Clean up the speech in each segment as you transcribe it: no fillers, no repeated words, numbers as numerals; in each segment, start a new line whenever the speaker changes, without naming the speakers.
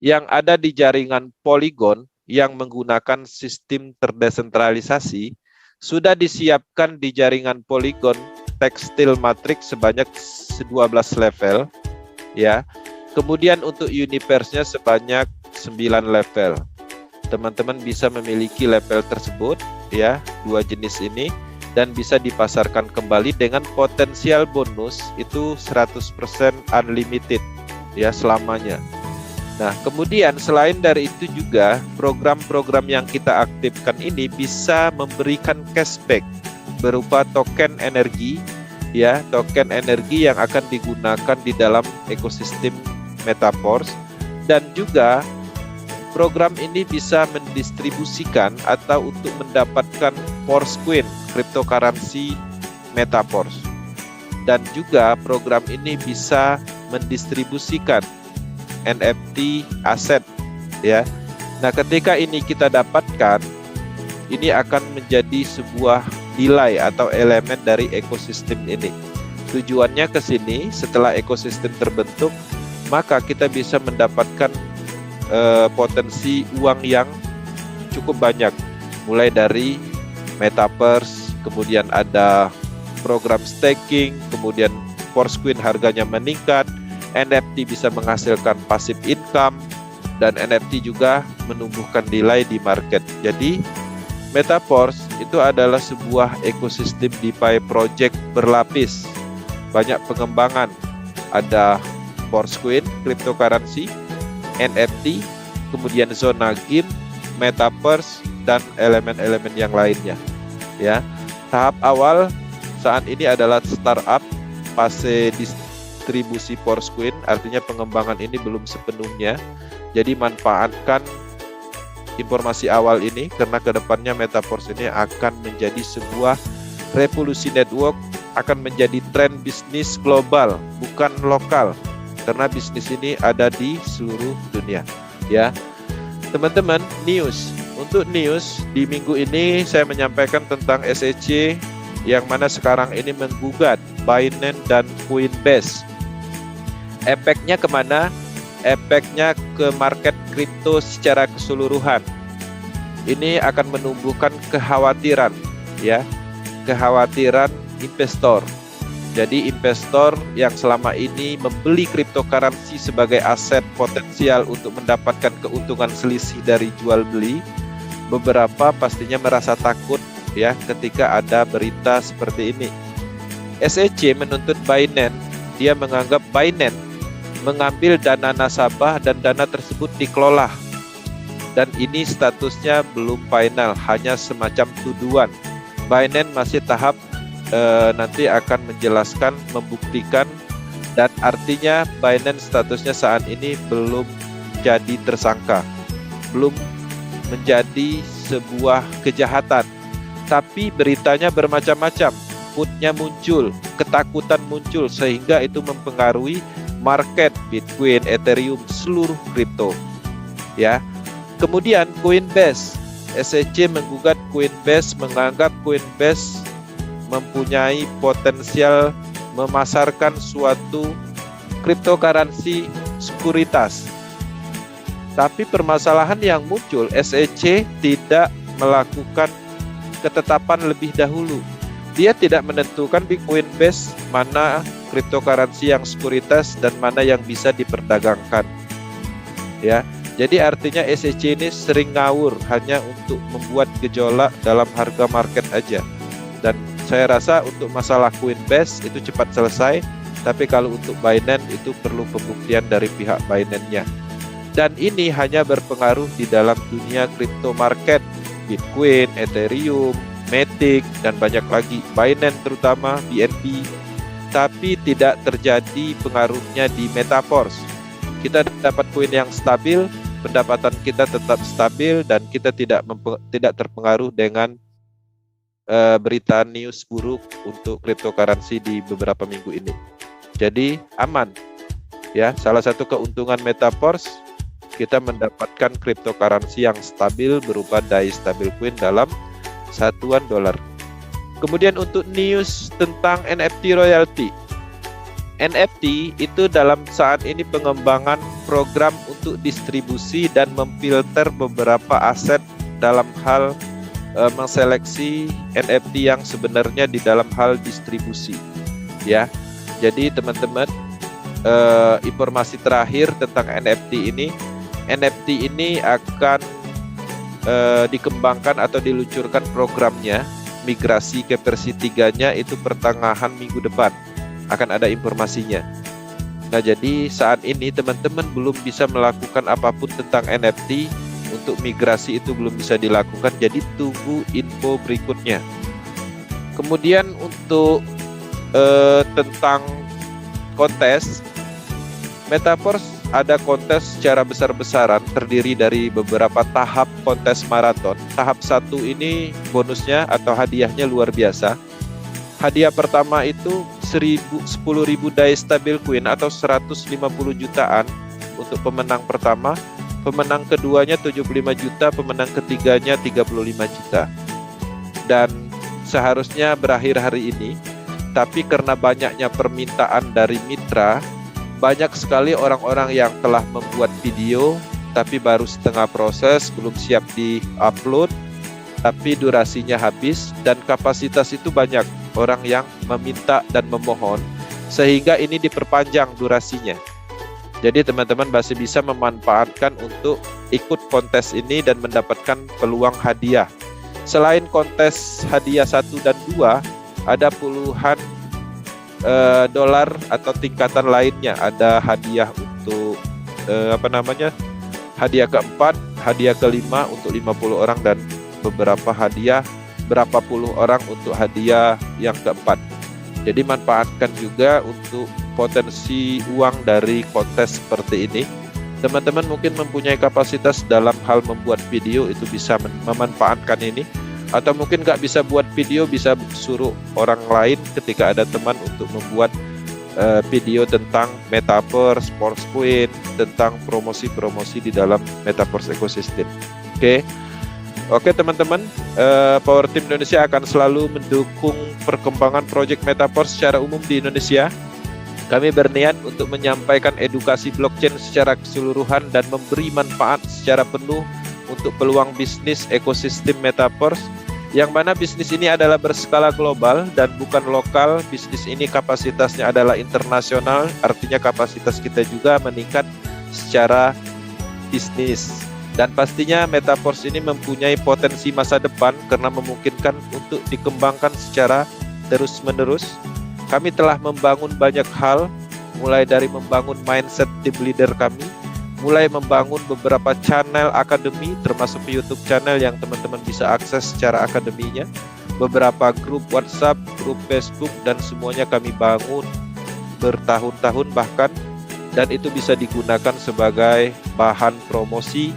yang ada di jaringan Polygon yang menggunakan sistem terdesentralisasi sudah disiapkan di jaringan Polygon tekstil matrix sebanyak 12 level ya. Kemudian untuk universe-nya sebanyak 9 level. Teman-teman bisa memiliki level tersebut ya, dua jenis ini, dan bisa dipasarkan kembali dengan potensial bonus itu 100% unlimited ya selamanya. Nah, kemudian selain dari itu juga program-program yang kita aktifkan ini bisa memberikan cashback berupa token energi ya, token energi yang akan digunakan di dalam ekosistem Metaverse, dan juga program ini bisa mendistribusikan atau untuk mendapatkan Force Coin cryptocurrency Metaverse, dan juga program ini bisa mendistribusikan NFT aset ya. Nah, ketika ini kita dapatkan, ini akan menjadi sebuah nilai atau elemen dari ekosistem ini. Tujuannya ke sini, setelah ekosistem terbentuk, maka kita bisa mendapatkan potensi uang yang cukup banyak, mulai dari Metaverse, kemudian ada program staking, kemudian Force Coin harganya meningkat, NFT bisa menghasilkan passive income, dan NFT juga menumbuhkan nilai di market. Jadi Metaverse itu adalah sebuah ekosistem DeFi project berlapis, banyak pengembangan, ada Force Coin, cryptocurrency, NFT, kemudian zona game, Metaverse, dan elemen-elemen yang lainnya. Ya, tahap awal saat ini adalah startup, fase distribusi Force Coin, artinya pengembangan ini belum sepenuhnya. Jadi manfaatkan informasi awal ini karena kedepannya Metaverse ini akan menjadi sebuah revolusi network, akan menjadi tren bisnis global, bukan lokal. Karena bisnis ini ada di seluruh dunia ya. Teman-teman, news. Untuk news di minggu ini saya menyampaikan tentang SEC yang mana sekarang ini menggugat Binance dan Coinbase. Efeknya kemana? Efeknya ke market kripto secara keseluruhan. Ini akan menumbuhkan kekhawatiran ya, kekhawatiran investor. Jadi investor yang selama ini membeli cryptocurrency sebagai aset potensial untuk mendapatkan keuntungan selisih dari jual beli, beberapa pastinya merasa takut ya ketika ada berita seperti ini. SEC menuntut Binance, dia menganggap Binance mengambil dana nasabah dan dana tersebut dikelola. Dan ini statusnya belum final, hanya semacam tuduhan. Binance masih tahap nanti akan menjelaskan, membuktikan, dan artinya Binance statusnya saat ini belum jadi tersangka, belum menjadi sebuah kejahatan, tapi beritanya bermacam-macam, putnya muncul, ketakutan muncul, sehingga itu mempengaruhi market Bitcoin, Ethereum, seluruh kripto ya. Kemudian Coinbase, SEC menggugat Coinbase, menganggap Coinbase mempunyai potensial memasarkan suatu cryptocurrency sekuritas. Tapi permasalahan yang muncul, SEC tidak melakukan ketetapan lebih dahulu. Dia tidak menentukan di Coinbase mana cryptocurrency yang sekuritas dan mana yang bisa diperdagangkan. Ya, jadi artinya SEC ini sering ngawur hanya untuk membuat gejolak dalam harga market aja. Dan saya rasa untuk masalah Coinbase itu cepat selesai, tapi kalau untuk Binance itu perlu pembuktian dari pihak Binance-nya. Dan ini hanya berpengaruh di dalam dunia crypto market, Bitcoin, Ethereum, Matic, dan banyak lagi, Binance terutama, BNB, tapi tidak terjadi pengaruhnya di Metaverse. Kita dapat koin yang stabil, pendapatan kita tetap stabil, dan kita tidak terpengaruh dengan berita news buruk untuk cryptocurrency di beberapa minggu ini. Jadi aman ya. Salah satu keuntungan Metaverse, kita mendapatkan cryptocurrency yang stabil berupa DAI stablecoin dalam satuan dolar. Kemudian untuk news tentang NFT royalty, NFT itu dalam saat ini pengembangan program untuk distribusi dan memfilter beberapa aset dalam hal menseleksi NFT yang sebenarnya di dalam hal distribusi, ya. Jadi teman-teman, informasi terakhir tentang NFT ini akan dikembangkan atau diluncurkan programnya migrasi ke versi 3-nya itu pertengahan minggu depan akan ada informasinya. Nah, jadi saat ini teman-teman belum bisa melakukan apapun tentang NFT, untuk migrasi itu belum bisa dilakukan, jadi tunggu info berikutnya. Kemudian untuk tentang kontes, Metaverse ada kontes secara besar-besaran terdiri dari beberapa tahap kontes maraton. Tahap 1 ini bonusnya atau hadiahnya luar biasa. Hadiah pertama itu 10.000 DAI Stable Coin atau 150 jutaan untuk pemenang pertama. Pemenang keduanya 75 juta, pemenang ketiganya 35 juta. Dan seharusnya berakhir hari ini, tapi karena banyaknya permintaan dari mitra, banyak sekali orang-orang yang telah membuat video tapi baru setengah proses, belum siap di-upload, tapi durasinya habis dan kapasitas itu banyak orang yang meminta dan memohon, sehingga ini diperpanjang durasinya. Jadi teman-teman masih bisa memanfaatkan untuk ikut kontes ini dan mendapatkan peluang hadiah. Selain kontes hadiah 1 dan 2, ada puluhan dolar atau tingkatan lainnya. Ada hadiah untuk hadiah keempat, hadiah kelima untuk 50 orang dan beberapa hadiah berapa puluh orang untuk hadiah yang keempat. Jadi manfaatkan juga untuk potensi uang dari kontes seperti ini. Teman-teman mungkin mempunyai kapasitas dalam hal membuat video, itu bisa memanfaatkan ini. Atau mungkin nggak bisa buat video, bisa suruh orang lain ketika ada teman untuk membuat video tentang Metaverse, Sports Point, tentang promosi-promosi di dalam Metaverse ekosistem. Oke teman-teman, Power Team Indonesia akan selalu mendukung perkembangan proyek Metaverse secara umum di Indonesia. Kami berniat untuk menyampaikan edukasi blockchain secara keseluruhan dan memberi manfaat secara penuh untuk peluang bisnis ekosistem Metaverse, yang mana bisnis ini adalah berskala global dan bukan lokal. Bisnis ini kapasitasnya adalah internasional, artinya kapasitas kita juga meningkat secara bisnis. Dan pastinya Metaverse ini mempunyai potensi masa depan karena memungkinkan untuk dikembangkan secara terus-menerus. Kami telah membangun banyak hal, mulai dari membangun mindset tim leader kami, mulai membangun beberapa channel akademi, termasuk YouTube channel yang teman-teman bisa akses secara akademinya, beberapa grup WhatsApp, grup Facebook, dan semuanya kami bangun bertahun-tahun bahkan, dan itu bisa digunakan sebagai bahan promosi,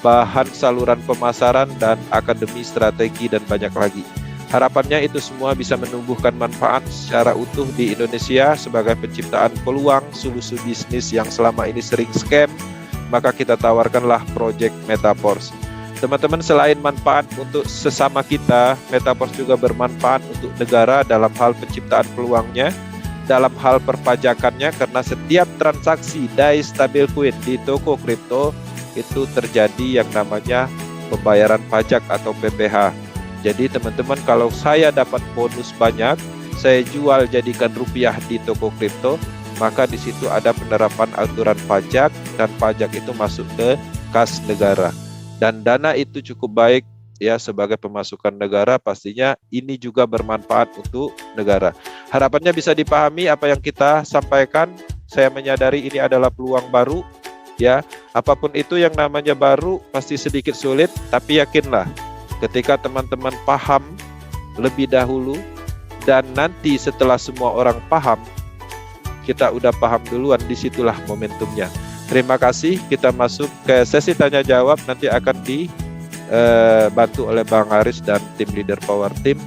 bahan saluran pemasaran, dan akademi strategi, dan banyak lagi. Harapannya itu semua bisa menumbuhkan manfaat secara utuh di Indonesia sebagai penciptaan peluang solusi bisnis yang selama ini sering scam. Maka kita tawarkanlah proyek Metaverse. Teman-teman, selain manfaat untuk sesama kita, Metaverse juga bermanfaat untuk negara dalam hal penciptaan peluangnya, dalam hal perpajakannya, karena setiap transaksi DAI Stablecoin di toko kripto itu terjadi yang namanya pembayaran pajak atau PPh. Jadi teman-teman, kalau saya dapat bonus banyak, saya jual jadikan rupiah di toko kripto, maka di situ ada penerapan aturan pajak dan pajak itu masuk ke kas negara. Dan dana itu cukup baik ya sebagai pemasukan negara, pastinya ini juga bermanfaat untuk negara. Harapannya bisa dipahami apa yang kita sampaikan. Saya menyadari ini adalah peluang baru ya. Apapun itu yang namanya baru pasti sedikit sulit, tapi yakinlah ketika teman-teman paham lebih dahulu dan nanti setelah semua orang paham, kita udah paham duluan, disitulah momentumnya. Terima kasih, kita masuk ke sesi tanya jawab, nanti akan dibantu oleh Bang Haris dan tim leader Power Team.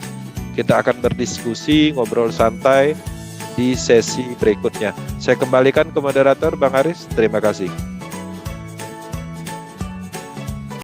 Kita akan berdiskusi, ngobrol santai di sesi berikutnya. Saya kembalikan ke moderator Bang Haris, terima kasih.